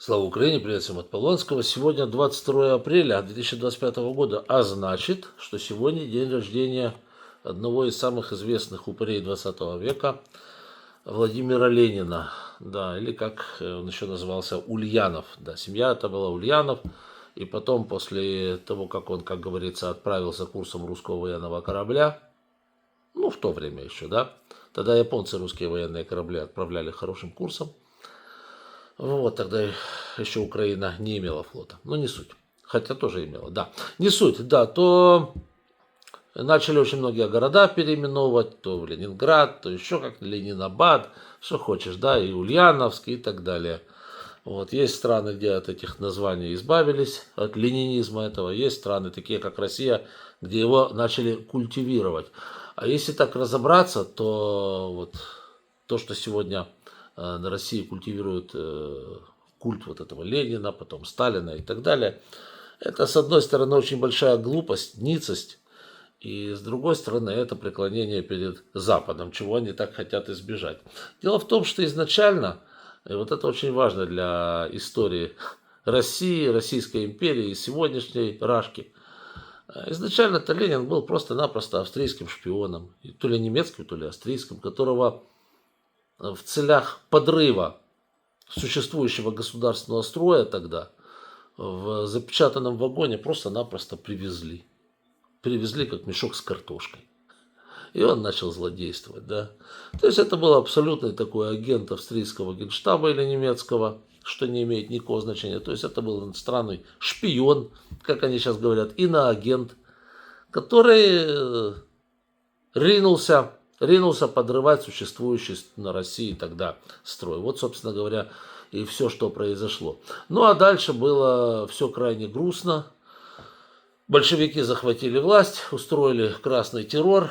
Слава Украине, привет всем от Полонского. Сегодня 22 апреля 2025 года, а значит, что сегодня день рождения одного из самых известных упырей 20 века, Владимира Ленина. Да, или как он еще назывался, Ульянов. Да, семья это была Ульянов. И потом, после того, как он, как говорится, отправился курсом русского военного корабля, ну, в то время еще, да, тогда японцы русские военные корабли отправляли хорошим курсом. Вот, тогда еще Украина не имела флота. Но не суть. Хотя тоже имела, да. Не суть, да. То начали очень многие города переименовывать. То в Ленинград, то еще как Ленинабад. Что хочешь, да. И Ульяновск и так далее. Вот. Есть страны, где от этих названий избавились, от ленинизма этого. Есть страны, такие как Россия, где его начали культивировать. А если так разобраться, то вот то, что сегодня на России культивируют культ вот этого Ленина, потом Сталина и так далее, это, с одной стороны, очень большая глупость, ницость, и с другой стороны, это преклонение перед Западом, чего они так хотят избежать. Дело в том, что изначально, и вот это очень важно для истории России, Российской империи и сегодняшней Рашки, изначально-то Ленин был просто-напросто австрийским шпионом, то ли немецким, то ли австрийским, которого в целях подрыва существующего государственного строя тогда в запечатанном вагоне просто-напросто привезли. Привезли как мешок с картошкой. И он начал злодействовать, да. То есть это был абсолютный такой агент австрийского генштаба или немецкого, что не имеет никакого значения. То есть это был иностранный шпион, как они сейчас говорят, иноагент, который ринулся подрывать существующий на России тогда строй. Вот, собственно говоря, и все, что произошло. Ну, а дальше было все крайне грустно. Большевики захватили власть, устроили красный террор,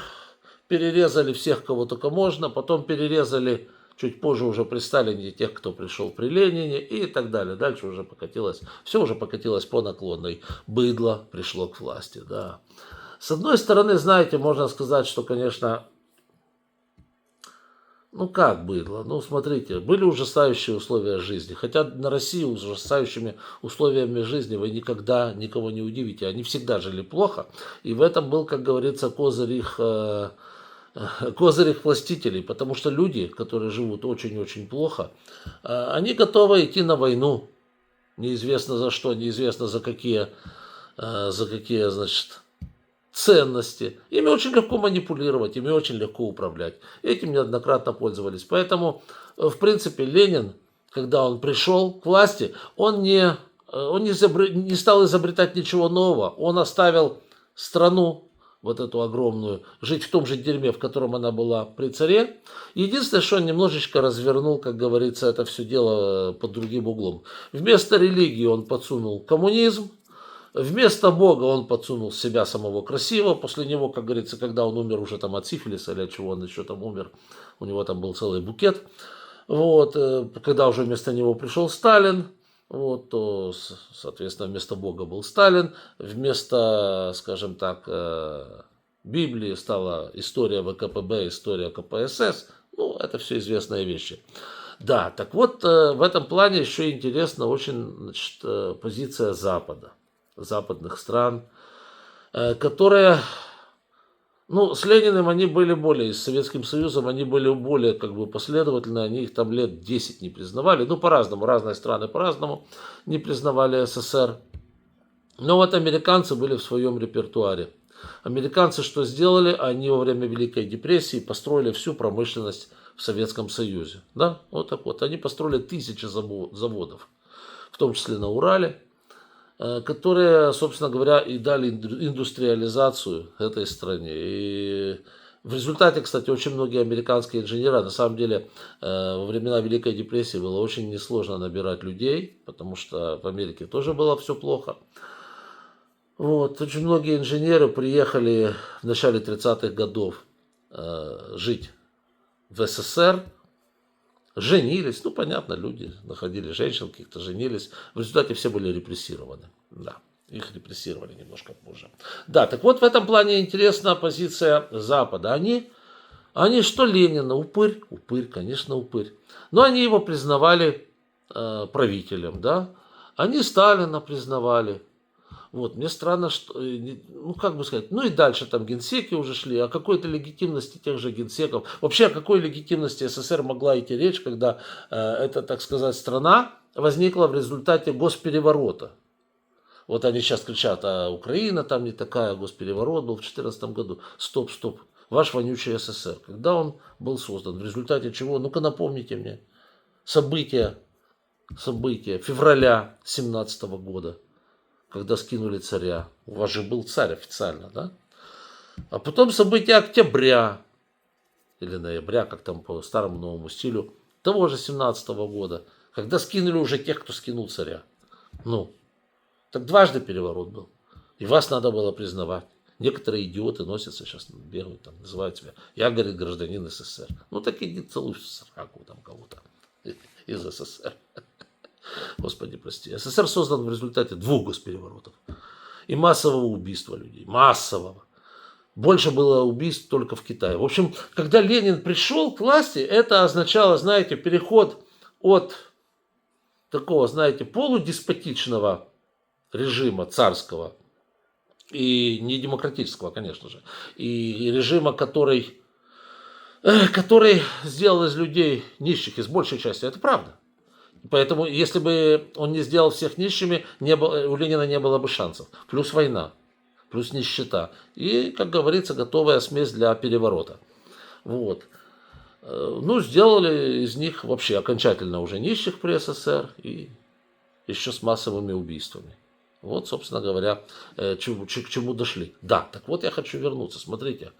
перерезали всех, кого только можно, потом перерезали чуть позже уже при Сталине тех, кто пришел при Ленине и так далее. Дальше уже покатилось, все уже покатилось по наклонной. Быдло пришло к власти, да. С одной стороны, знаете, можно сказать, что, конечно, ну как быдло? Ну смотрите, были ужасающие условия жизни. Хотя на России ужасающими условиями жизни вы никогда никого не удивите. Они всегда жили плохо. И в этом был, как говорится, козырь их властителей. Потому что люди, которые живут очень-очень плохо, они готовы идти на войну. Неизвестно за что, неизвестно за какие, значит, ценности. Ими очень легко манипулировать, ими очень легко управлять. Этим неоднократно пользовались. Поэтому, в принципе, Ленин, когда он пришел к власти, он не стал изобретать ничего нового. Он оставил страну, вот эту огромную, жить в том же дерьме, в котором она была при царе. Единственное, что он немножечко развернул, как говорится, это все дело под другим углом. Вместо религии он подсунул коммунизм. Вместо Бога он подсунул себя самого красивого. После него, как говорится, когда он умер уже там от сифилиса или от чего он еще там умер, у него там был целый букет. Вот, когда уже вместо него пришел Сталин, вот, то, соответственно, вместо Бога был Сталин. Вместо, скажем так, Библии стала история ВКПБ, история КПСС. Ну, это все известные вещи. Да, так вот, в этом плане еще интересна очень, значит, позиция Запада, западных стран, которые, ну, с Лениным они были более, с Советским Союзом они были более как бы последовательны, они их там лет 10 не признавали, ну, по-разному, разные страны по-разному не признавали СССР. Но вот американцы были в своем репертуаре. Американцы что сделали? Они во время Великой депрессии построили всю промышленность в Советском Союзе. Да? Вот так вот. Они построили тысячи заводов, в том числе на Урале, которые, собственно говоря, и дали индустриализацию этой стране. И в результате, кстати, очень многие американские инженеры, на самом деле, во времена Великой депрессии было очень несложно набирать людей, потому что в Америке тоже было все плохо. Вот, очень многие инженеры приехали в начале 30-х годов жить в СССР, женились, ну, понятно, люди находили женщин, каких-то женились. В результате все были репрессированы. Да, их репрессировали немножко позже. Да, так вот в этом плане интересна позиция Запада. Они что Ленина? Упырь? Упырь, конечно, упырь. Но они его признавали правителем, да, они Сталина признавали. Вот, мне странно, что, ну, как бы сказать, ну и дальше там генсеки уже шли, о какой-то легитимности тех же генсеков. Вообще, о какой легитимности СССР могла идти речь, когда эта, так сказать, страна возникла в результате госпереворота. Вот они сейчас кричат, а Украина там не такая, госпереворот был в 2014 году. Стоп, стоп, ваш вонючий СССР. Когда он был создан? В результате чего? Ну-ка напомните мне. События февраля 2017 года, когда скинули царя. У вас же был царь официально, да? А потом события октября, или ноября, как там по старому новому стилю, того же 2017 года, когда скинули уже тех, кто скинул царя. Ну, так дважды переворот был. И вас надо было признавать. Некоторые идиоты носятся сейчас, бегают, там, называют себя. Я, говорит, гражданин СССР. Ну так иди целуй в сраку там кого-то из СССР. Господи, прости. СССР создан в результате 2 госпереворотов. И массового убийства людей. Массового. Больше было убийств только в Китае. В общем, когда Ленин пришел к власти, это означало, знаете, переход от такого, знаете, полудеспотичного режима царского и не демократического, конечно же, и режима, который сделал из людей нищих, из большей части, это правда. Поэтому, если бы он не сделал всех нищими, у Ленина не было бы шансов. Плюс война, плюс нищета. И, как говорится, готовая смесь для переворота. Вот. Ну, сделали из них вообще окончательно уже нищих при СССР и еще с массовыми убийствами. Вот, собственно говоря, к чему дошли. Да, так вот я хочу вернуться. Смотрите.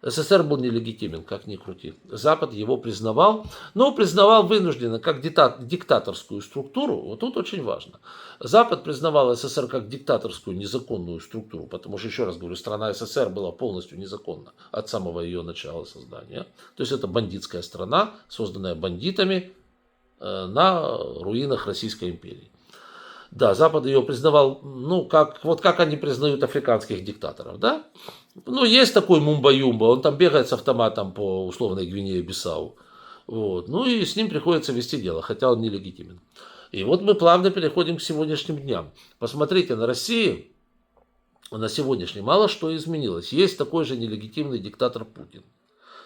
СССР был нелегитимен, как ни крути. Запад его признавал, но признавал вынужденно, как диктаторскую структуру. Вот тут очень важно. Запад признавал СССР как диктаторскую незаконную структуру, потому что, еще раз говорю, страна СССР была полностью незаконна от самого ее начала создания. То есть это бандитская страна, созданная бандитами на руинах Российской империи. Да, Запад ее признавал, ну, как они признают африканских диктаторов, да? Ну, есть такой Мумба-Юмба, он там бегает с автоматом по условной Гвинее-Бисау. Вот. Ну, и с ним приходится вести дело, хотя он нелегитимен. И вот мы плавно переходим к сегодняшним дням. Посмотрите, на России на сегодняшний мало что изменилось. Есть такой же нелегитимный диктатор Путин.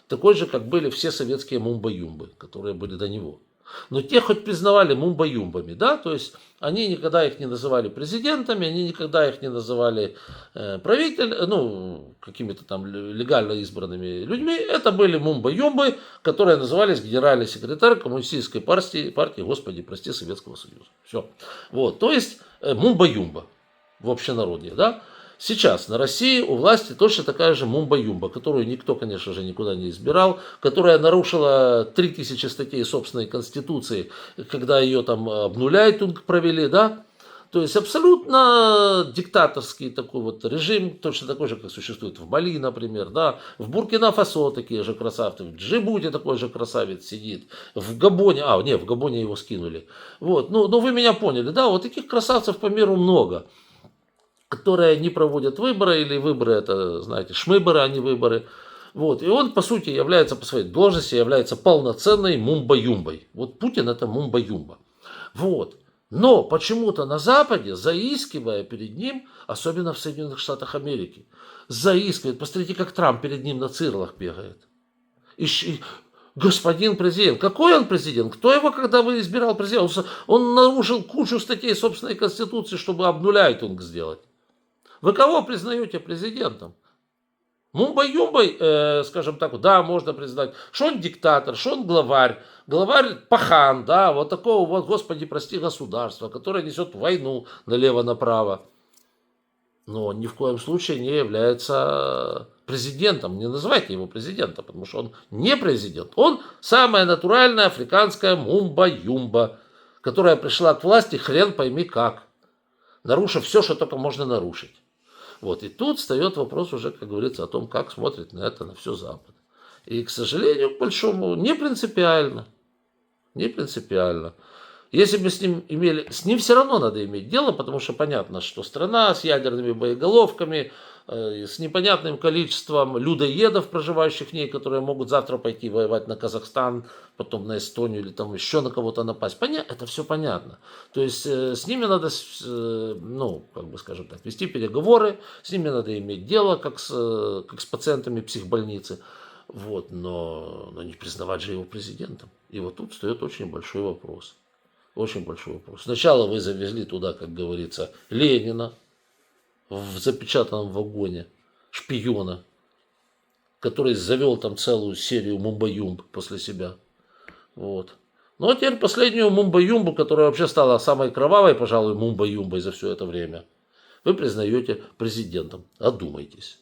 Такой же, как были все советские Мумба-Юмбы, которые были до него. Но те хоть признавали мумба-юмбами, да, то есть они никогда их не называли президентами, они никогда их не называли какими-то там легально избранными людьми. Это были мумба-юмбы, которые назывались генеральный секретарь коммунистической партии, господи, прости, Советского Союза. Все. Вот, то есть мумба-юмба в общенародье, да. Сейчас на России у власти точно такая же мумба-юмба, которую никто, конечно же, никуда не избирал, которая нарушила 3000 статей собственной конституции, когда ее там обнуляйтунг провели, да. То есть абсолютно диктаторский такой вот режим, точно такой же, как существует в Мали, например, да. В Буркина-Фасо такие же красавцы, в Джибути такой же красавец сидит, в Габоне, в Габоне его скинули. Вот, ну вы меня поняли, да, вот таких красавцев по миру много, которые не проводят выборы, или выборы это, знаете, шмыборы, а не выборы. Вот. И он, по сути, является по своей должности, является полноценной мумба-юмбой. Вот Путин это мумба-юмба. Вот. Но почему-то на Западе, заискивая перед ним, особенно в Соединенных Штатах Америки, заискивает. Посмотрите, как Трамп перед ним на цирлах бегает. Господин президент, какой он президент? Кто его, когда вы избирал президент? Он нарушил кучу статей собственной конституции, чтобы обнуляйтунг сделать. Вы кого признаете президентом? Мумбой-юмбой, скажем так, да, можно признать, что он диктатор, что он главарь пахан, да, вот такого вот, господи, прости, государства, которое несет войну налево-направо. Но он ни в коем случае не является президентом, не называйте его президентом, потому что он не президент. Он самая натуральная африканская мумба-юмба, которая пришла к власти хрен пойми как, нарушив все, что только можно нарушить. Вот. И тут встает вопрос уже, как говорится, о том, как смотрит на это, на все Запад. И, к сожалению, к большому, не принципиально. Не принципиально. Если бы с ним все равно надо иметь дело, потому что понятно, что страна с ядерными боеголовками, с непонятным количеством людоедов, проживающих в ней, которые могут завтра пойти воевать на Казахстан, потом на Эстонию или там еще на кого-то напасть. Это все понятно. То есть с ними надо, ну, как бы скажем так, вести переговоры, с ними надо иметь дело, как с пациентами психбольницы. Вот, но не признавать же его президентом. И вот тут встает очень большой вопрос. Очень большой вопрос. Сначала вы завезли туда, как говорится, Ленина в запечатанном вагоне, шпиона, который завел там целую серию мумба-юмб после себя. Вот. Ну а теперь последнюю мумба-юмбу, которая вообще стала самой кровавой, пожалуй, мумба-юмбой за все это время, вы признаете президентом. Одумайтесь.